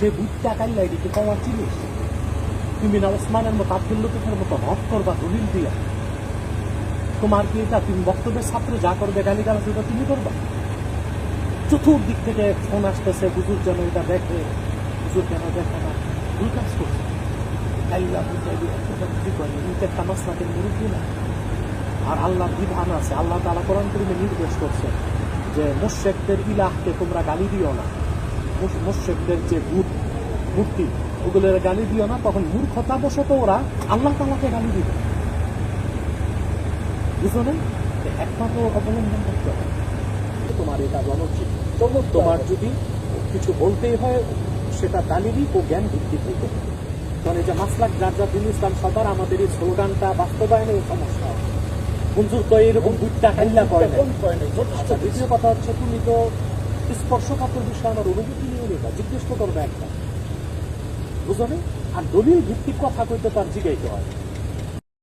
সে বুটটা কাল্লা এদিকে পাওয়ার জিনিস। তুমি না ওসমানের মতো আব্দুল লতিফের মতো হক করবা দলিল দিয়া? তোমার কি এটা তুমি বক্তব্যের ছাত্র যা করবে গালিগালাজ ওটা তুমি করবা? চতুর্দিক থেকে ফোন আসতেছে, হুজুর যেন এটা দেখে, হুজুর কেন দেখে না, ভুল কাজ করছে। মুরব্বী না। আর আল্লাহর বিধান আছে, আল্লাহ তাআলা কোরআন কারীমে নির্দেশ করছে যে মুশরিকদের ইলাহকে তোমরা গালি দিও না, মুশরিকদের যে মূর্তি ওগুলোর গালি দিও না। তখন মূর্খতাবশত ওরা আল্লাহ তাআলাকে গালি দিবে, বুঝো না? একমাত্র অবলম্বন করতে হবে তোমার এটা অনুচিত। তোমার যদি কিছু বলতেই হয় সেটা দালিলি ও জ্ঞান ভিত্তিক হইতে হবে। কারণ এই যে মাসলাক যার দিন ইসলাম সবার আমাদের এই স্লোগানটা বাস্তবায়নের সমস্যা হয়। হুজুর তো এরকম বুটটা হাইল্লা করে না। আচ্ছা, দ্বিতীয় কথা হচ্ছে তুমি তো স্পর্শকাতর বিষয় আমার অনুভূতি নিয়ে নেবা, জিজ্ঞেস তো করবে একটা, বুঝো না? আর দলিল ভিত্তিক কথা কইতে তার জিগাইতে হয়।